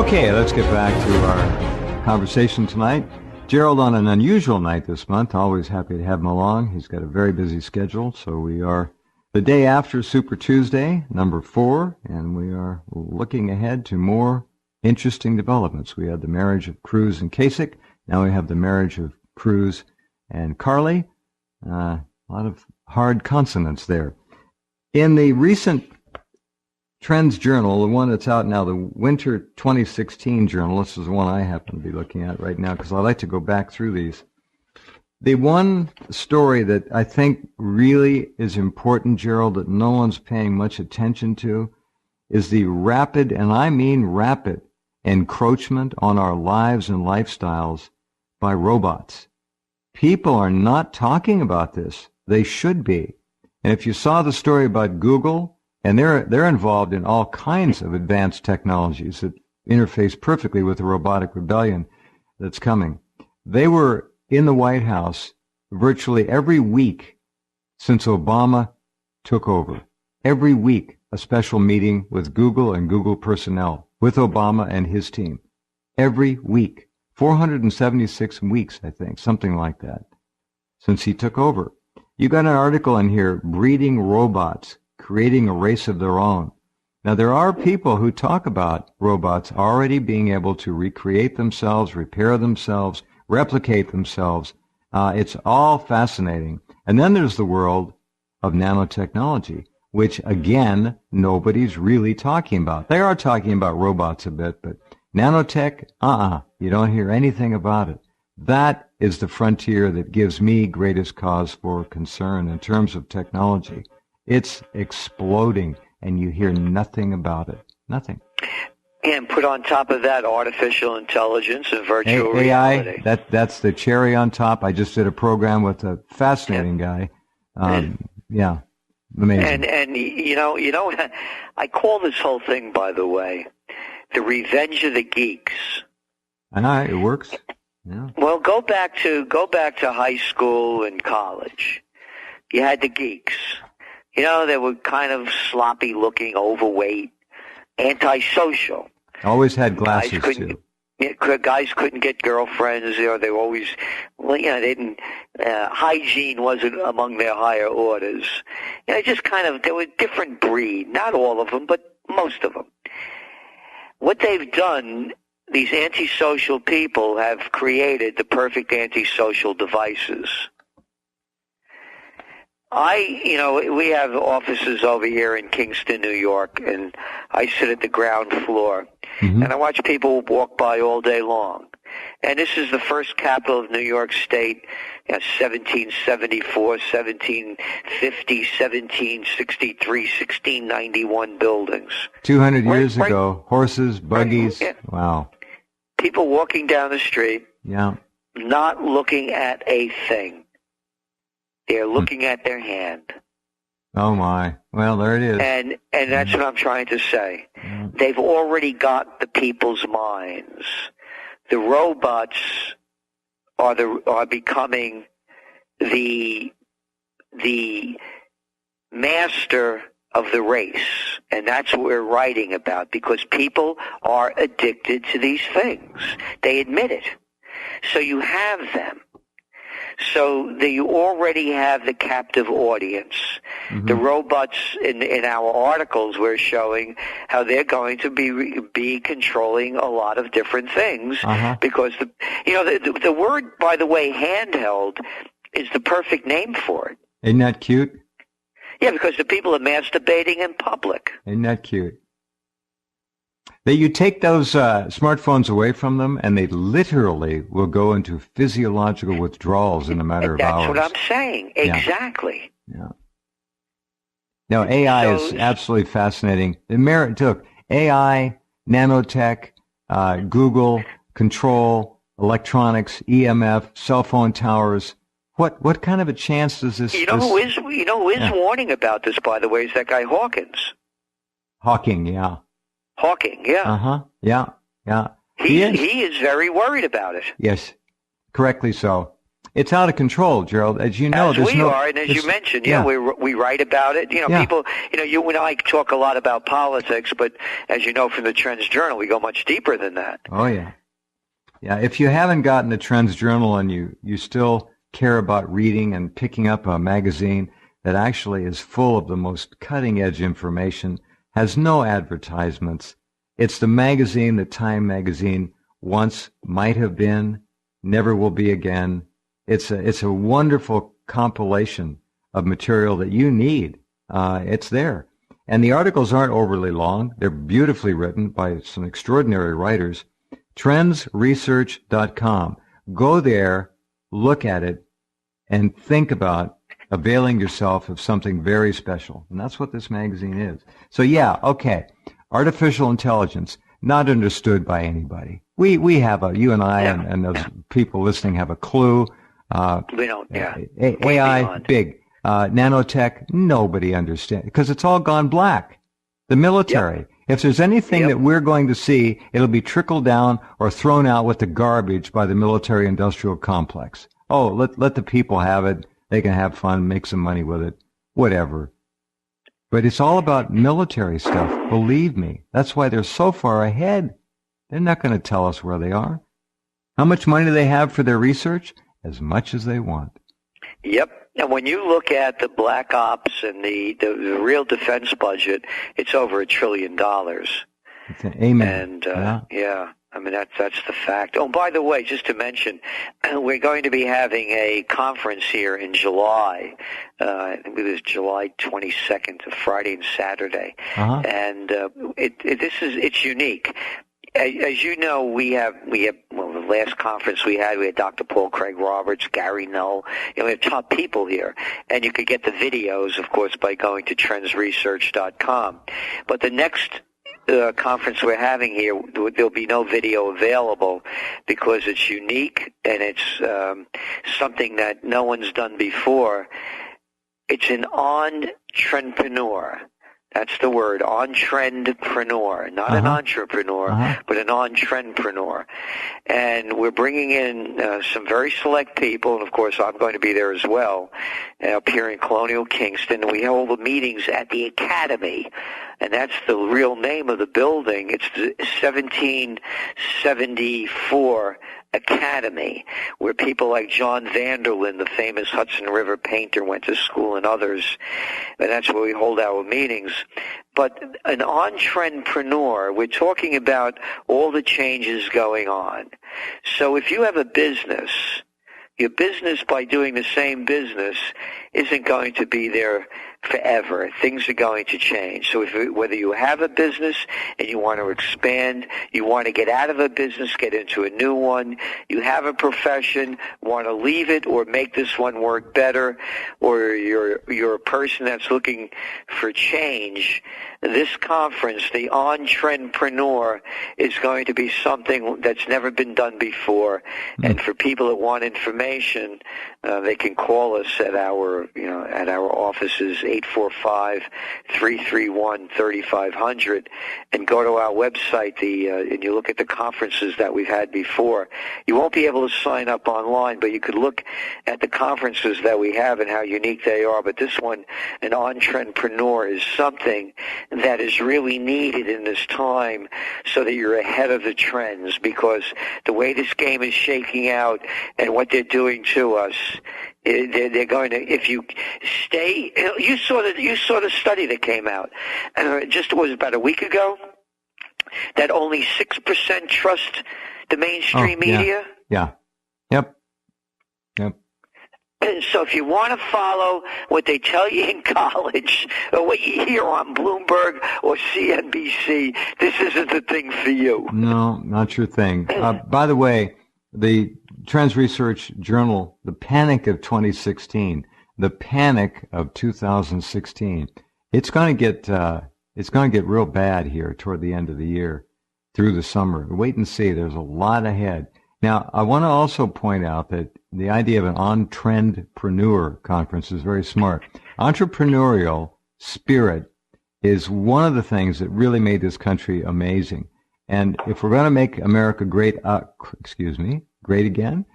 Okay, let's get back to our conversation tonight. Gerald on an unusual night this month. Always happy to have him along. He's got a very busy schedule, so we are the day after Super Tuesday, number 4, and we are looking ahead to more interesting developments. We had the marriage of Cruz and Kasich. Now we have the marriage of Cruz and Carly. A lot of hard consonants there. In the recent Trends Journal, the one that's out now, the Winter 2016 Journal, this is the one I happen to be looking at right now because I like to go back through these. The one story that I think really is important, Gerald, that no one's paying much attention to is the rapid, and I mean rapid, encroachment on our lives and lifestyles by robots. People are not talking about this. They should be. And if you saw the story about Google, and they're involved in all kinds of advanced technologies that interface perfectly with the robotic rebellion that's coming. They were in the White House virtually every week since Obama took over. Every week, a special meeting with Google and Google personnel, with Obama and his team. Every week. 476 weeks, I think, something like that, since he took over. You got an article in here, Breeding Robots, Creating a Race of Their Own. Now, there are people who talk about robots already being able to recreate themselves, repair themselves, replicate themselves. It's all fascinating. And then there's the world of nanotechnology, which, again, nobody's really talking about. They are talking about robots a bit, but nanotech, you don't hear anything about it. That is the frontier that gives me greatest cause for concern in terms of technology. It's exploding, and you hear nothing about it. Nothing. And put on top of that artificial intelligence and virtual reality. AI, that's the cherry on top. I just did a program with a fascinating guy. Yeah, amazing. And you know, I call this whole thing, by the way, the revenge of the geeks. I know it works. Yeah. Well, go back to high school and college. You had the geeks. You know, they were kind of sloppy looking, overweight, antisocial. Always had glasses, too. Guys couldn't get girlfriends. You know, they were always, well, you know, they didn't, hygiene wasn't among their higher orders. You know, just kind of, they were a different breed. Not all of them, but most of them. What they've done, these antisocial people have created the perfect antisocial devices. We have offices over here in Kingston, New York, and I sit at the ground floor, and I watch people walk by all day long. And this is the first capital of New York State, 1774, 1750, 1763, 1691 buildings. 200 years ago, horses, buggies, wow. People walking down the street, not looking at a thing. They're looking at their hand. Oh, my. Well, there it is. And that's what I'm trying to say. They've already got the people's minds. The robots are becoming the master of the race. And that's what we're writing about, because people are addicted to these things. They admit it. So you have them. So you already have the captive audience. The robots in our articles, we're showing how they're going to be controlling a lot of different things, because the word, by the way, handheld, is the perfect name for it. Isn't that cute? Yeah, because the people are masturbating in public. Isn't that cute? That you take those smartphones away from them, and they literally will go into physiological withdrawals in a matter of hours. That's what I'm saying. Exactly. Yeah. No, AI is absolutely fascinating. Look, AI, nanotech, Google, control, electronics, EMF, cell phone towers. What kind of a chance does this? You know who is warning about this, by the way, is that guy Hawkins. Hawking, yeah. Hawking, yeah. Yeah. He is very worried about it. Yes, correctly so. It's out of control, Gerald. As you know, as we are, and as you mentioned, we write about it. People, you and I talk a lot about politics, but as you know from the Trends Journal, we go much deeper than that. Oh, yeah. Yeah, if you haven't gotten the Trends Journal and you still care about reading and picking up a magazine that actually is full of the most cutting-edge information, has no advertisements, it's the magazine that Time magazine once might have been, never will be again. It's a wonderful compilation of material that you need. It's there. And the articles aren't overly long. They're beautifully written by some extraordinary writers. Trendsresearch.com. Go there, look at it, and think about availing yourself of something very special. And that's what this magazine is. So yeah, okay. Artificial intelligence, not understood by anybody. We have you and I and those people listening have a clue. We don't, AI, big. Nanotech, nobody understands because it's all gone black. The military. Yep. If there's anything that we're going to see, it'll be trickled down or thrown out with the garbage by the military-industrial complex. Oh, let the people have it. They can have fun, make some money with it, whatever. But it's all about military stuff, believe me. That's why they're so far ahead. They're not going to tell us where they are. How much money do they have for their research? As much as they want. Yep. And when you look at the black ops and the real defense budget, it's over $1 trillion. Amen. And, I mean, that's the fact. Oh, by the way, just to mention, we're going to be having a conference here in July. I think it was July 22nd, Friday and Saturday. Uh-huh. And it's unique. As you know, we have the last conference we had Dr. Paul Craig Roberts, Gary Null. We have top people here. And you could get the videos, of course, by going to trendsresearch.com. But the next conference we're having here, there'll be no video available because it's unique and it's something that no one's done before. It's an on-trendpreneur. That's the word, on-trendpreneur, not an entrepreneur, but an on-trendpreneur. And we're bringing in some very select people, and of course I'm going to be there as well, up here in Colonial Kingston. We hold the meetings at the Academy, and that's the real name of the building. It's the 1774 Academy, where people like John Vanderlyn, the famous Hudson River painter, went to school, and others. And that's where we hold our meetings. But an on-trendpreneur, we're talking about all the changes going on. So if you have a business, your business, by doing the same business, isn't going to be there forever. Things are going to change. So whether you have a business and you want to expand, you want to get out of a business, get into a new one, you have a profession, want to leave it or make this one work better, or you're a person that's looking for change, this conference, the On-Trendpreneur, is going to be something that's never been done before. And for people that want information, they can call us at our offices, 845-331-3500, and go to our website, and you look at the conferences that we've had before. You won't be able to sign up online, but you could look at the conferences that we have and how unique they are. But this one, an on-trendpreneur, is something that is really needed in this time so that you're ahead of the trends, because the way this game is shaking out and what they're doing to us, they're going to, if you stay, you saw the study that came out, just was about a week ago, that only 6% trust the mainstream media. Yeah. Yep. So if you want to follow what they tell you in college or what you hear on Bloomberg or CNBC, this isn't the thing for you. No, not your thing. By the way, the Trends Research Journal, the panic of 2016, the panic of 2016, it's going to get real bad here toward the end of the year, through the summer. Wait and see. There's a lot ahead. Now, I want to also point out that the idea of an on-trendpreneur conference is very smart. Entrepreneurial spirit is one of the things that really made this country amazing. And if we're going to make America great again,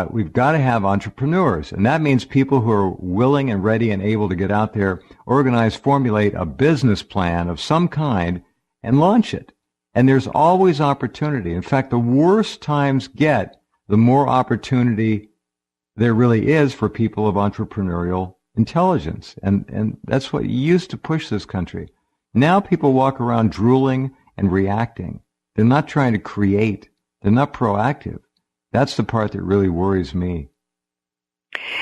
we've got to have entrepreneurs. And that means people who are willing and ready and able to get out there, organize, formulate a business plan of some kind, and launch it. And there's always opportunity. In fact, the worse times get, the more opportunity there really is for people of entrepreneurial intelligence. And that's what used to push this country. Now people walk around drooling and reacting. They're not trying to create. They're not proactive. That's the part that really worries me.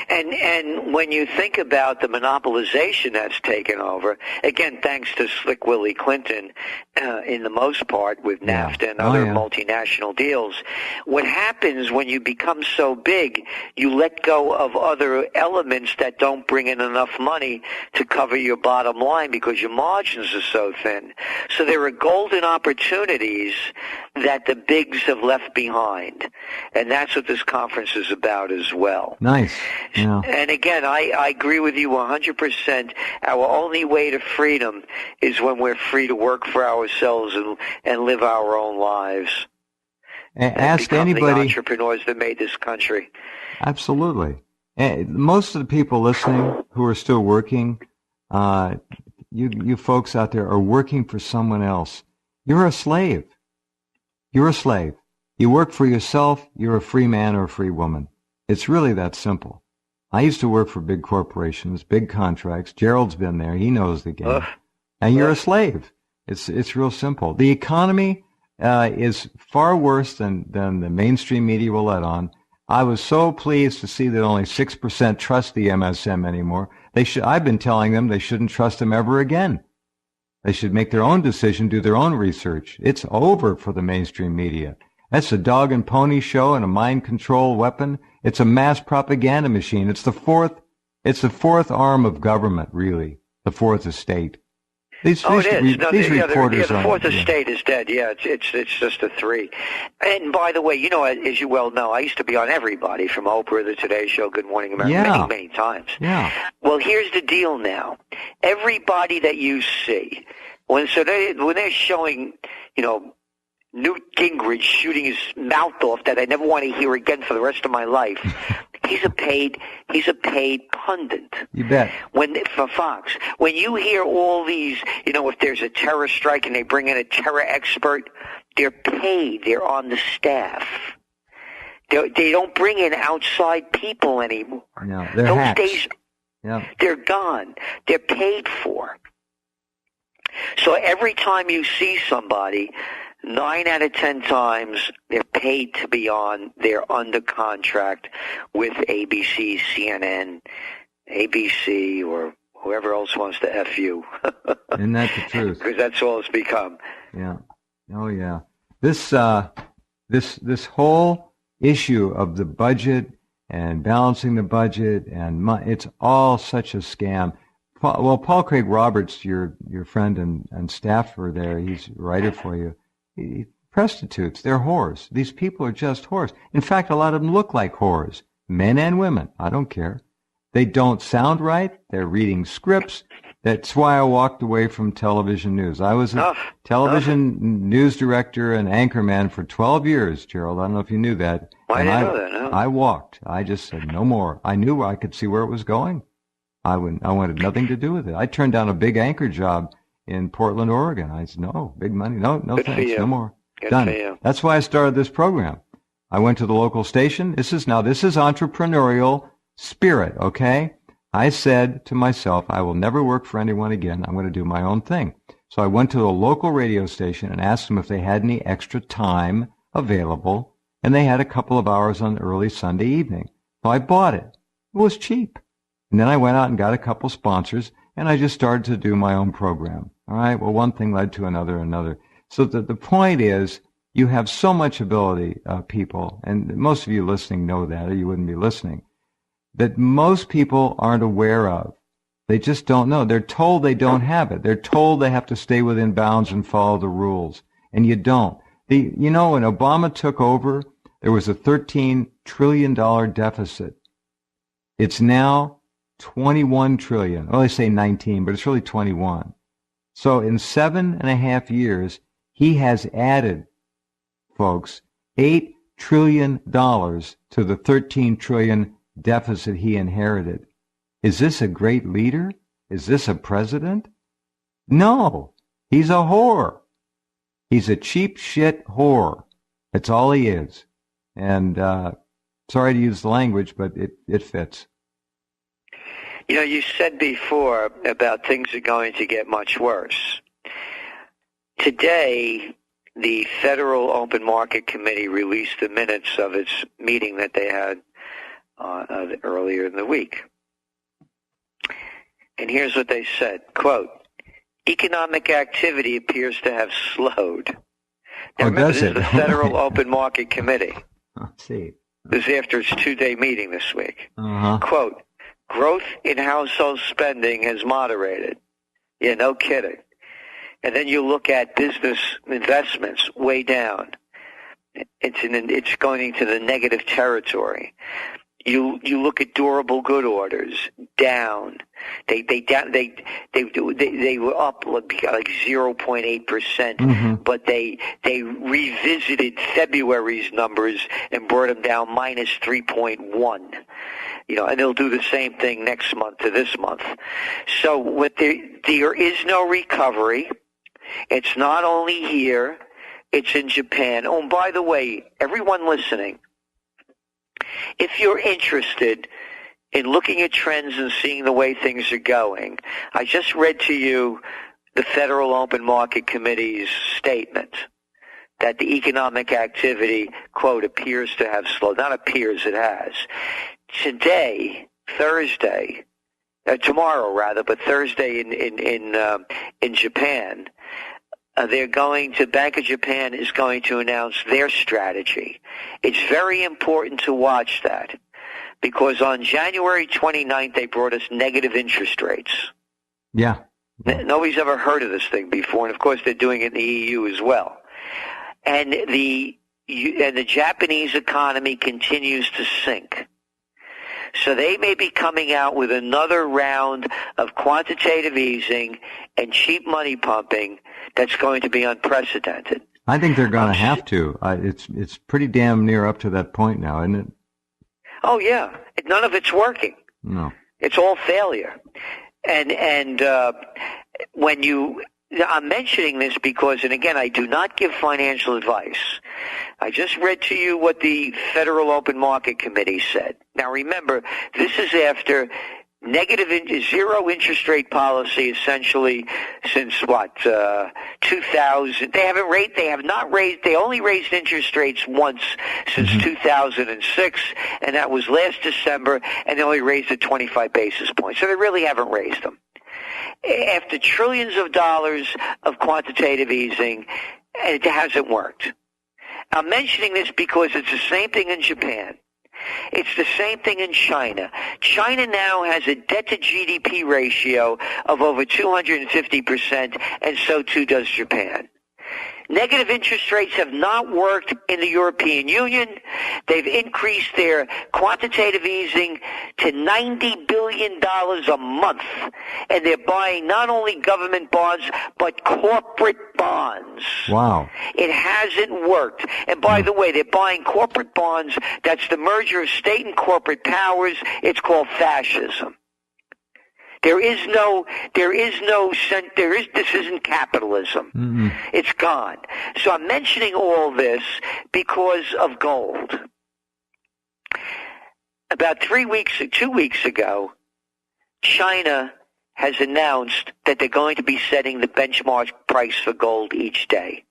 And when you think about the monopolization that's taken over, again, thanks to Slick Willie Clinton, in the most part, with NAFTA and other multinational deals, what happens when you become so big, you let go of other elements that don't bring in enough money to cover your bottom line because your margins are so thin. So there are golden opportunities that the bigs have left behind. And that's what this conference is about as well. Nice. Yeah. And again, I agree with you 100%. Our only way to freedom is when we're free to work for ourselves and live our own lives. And ask anybody. The entrepreneurs that made this country. Absolutely. Most of the people listening who are still working, you folks out there are working for someone else. You're a slave. You're a slave. You work for yourself, you're a free man or a free woman. It's really that simple. I used to work for big corporations, big contracts. Gerald's been there. He knows the game. And you're a slave. It's real simple. The economy is far worse than the mainstream media will let on. I was so pleased to see that only 6% trust the MSM anymore. I've been telling them they shouldn't trust them ever again. They should make their own decision, do their own research. It's over for the mainstream media. That's a dog and pony show and a mind control weapon. It's a mass propaganda machine. It's the fourth arm of government, really. The fourth estate. These reporters the fourth estate is dead. Yeah, it's just a three. And by the way, as you well know, I used to be on everybody from Oprah, the Today Show, Good Morning America, many times. Yeah. Well, here's the deal now. Everybody that you see, when they're showing, Newt Gingrich shooting his mouth off that I never want to hear again for the rest of my life. He's a paid pundit. You bet. For Fox, when you hear all these, if there's a terror strike and they bring in a terror expert, they're paid. They're on the staff. They don't bring in outside people anymore. No, they're hacks. Days, they're gone. They're paid for. So every time you see somebody, 9 out of 10 times they're paid to be on. They're under contract with ABC, CNN, ABC, or whoever else wants to F you. Isn't that the truth? Because that's all it's become. Yeah. Oh, yeah. This whole issue of the budget and balancing the budget, and it's all such a scam. Paul Craig Roberts, your friend and staffer there, he's a writer for you. Prostitutes, they're whores. These people are just whores. In fact, a lot of them look like whores, men and women. I don't care. They don't sound right. They're reading scripts. That's why I walked away from television news. I was a television news director and anchorman for 12 years, Gerald. I don't know if you knew that. I didn't know that, no. I walked. I just said no more. I knew I could see where it was going. I wanted nothing to do with it. I turned down a big anchor job in Portland, Oregon. I said, no, big money. No thanks. No more. Good Done. For you. That's why I started this program. I went to the local station. This is entrepreneurial spirit, okay? I said to myself, I will never work for anyone again. I'm going to do my own thing. So I went to the local radio station and asked them if they had any extra time available, and they had a couple of hours on early Sunday evening. So I bought it. It was cheap. And then I went out and got a couple sponsors, and I just started to do my own program. All right, well, one thing led to another. So the point is, you have so much ability, people, and most of you listening know that, or you wouldn't be listening, that most people aren't aware of. They just don't know. They're told they don't have it. They're told they have to stay within bounds and follow the rules, and you don't. When Obama took over, there was a $13 trillion deficit. It's now 21 trillion. Well, they say 19, but it's really 21. So in 7.5 years, he has added, folks, $8 trillion to the 13 trillion deficit he inherited. Is this a great leader? Is this a president? No, he's a whore. He's a cheap shit whore. That's all he is. And sorry to use the language, but it fits. You know, you said before about things are going to get much worse. Today, the Federal Open Market Committee released the minutes of its meeting that they had earlier in the week. And here's what they said, quote, economic activity appears to have slowed. Now, remember, this is the Federal Open Market Committee. Let's see. This is after its 2-day meeting this week. Uh-huh. Quote, growth in household spending has moderated. Yeah, no kidding. And then you look at business investments way down. It's going into the negative territory. You look at durable good orders down. They were up like 0.8%, but they revisited February's numbers and brought them down minus 3.1. You know, and they'll do the same thing next month to this month. So there is no recovery. It's not only here, it's in Japan. Oh, and by the way, everyone listening, if you're interested in looking at trends and seeing the way things are going, I just read to you the Federal Open Market Committee's statement that the economic activity, quote, appears to have slowed. Not appears, it has. Today, Thursday, tomorrow rather, but Thursday in Japan, Bank of Japan is going to announce their strategy. It's very important to watch that because on January 29th, they brought us negative interest rates. Yeah. Nobody's ever heard of this thing before, and of course they're doing it in the EU as well. And the Japanese economy continues to sink. So they may be coming out with another round of quantitative easing and cheap money pumping that's going to be unprecedented. I think they're going to have to. It's pretty damn near up to that point now, isn't it? Oh, yeah. None of it's working. No. It's all failure. And I'm mentioning this because, and again, I do not give financial advice. I just read to you what the Federal Open Market Committee said. Now remember, this is after zero interest rate policy essentially since 2000. They only raised interest rates once since 2006, and that was last December, and they only raised it 25 basis points. So they really haven't raised them. After trillions of dollars of quantitative easing, it hasn't worked. I'm mentioning this because it's the same thing in Japan. It's the same thing in China. China now has a debt-to-GDP ratio of over 250%, and so too does Japan. Negative interest rates have not worked in the European Union. They've increased their quantitative easing to $90 billion a month. And they're buying not only government bonds, but corporate bonds. Wow. It hasn't worked. And by the way, they're buying corporate bonds. That's the merger of state and corporate powers. It's called fascism. This isn't capitalism. Mm-hmm. It's gone. So I'm mentioning all this because of gold. About 2 weeks ago, China has announced that they're going to be setting the benchmark price for gold each day.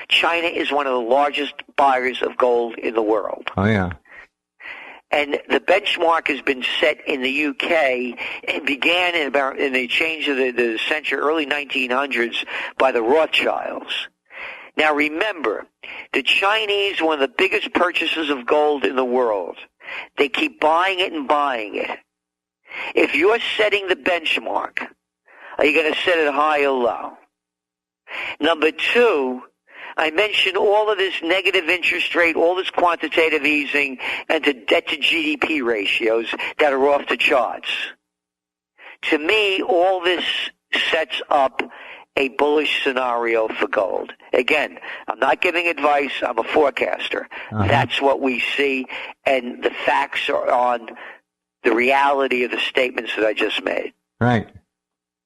China is one of the largest buyers of gold in the world. Oh, yeah. And the benchmark has been set in the UK. It began in the change of the century, early 1900s, by the Rothschilds. Now remember, the Chinese, one of the biggest purchasers of gold in the world, they keep buying it and buying it. If you're setting the benchmark, are you going to set it high or low? Number two, I mentioned all of this negative interest rate, all this quantitative easing, and the debt-to-GDP ratios that are off the charts. To me, all this sets up a bullish scenario for gold. Again, I'm not giving advice. I'm a forecaster. That's what we see, and the facts are on the reality of the statements that I just made. Right.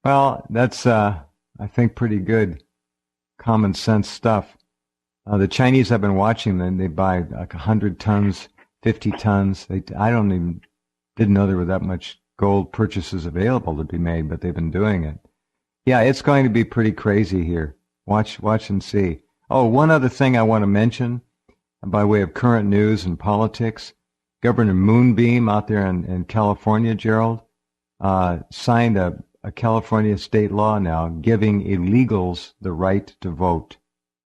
Well, that's, I think, pretty good common sense stuff. The Chinese have been watching them. They buy like 100 tons, 50 tons. Didn't know there were that much gold purchases available to be made, but they've been doing it. Yeah, it's going to be pretty crazy here. Watch and see. Oh, one other thing I want to mention by way of current news and politics. Governor Moonbeam out there in California, Gerald, signed a California state law now giving illegals the right to vote.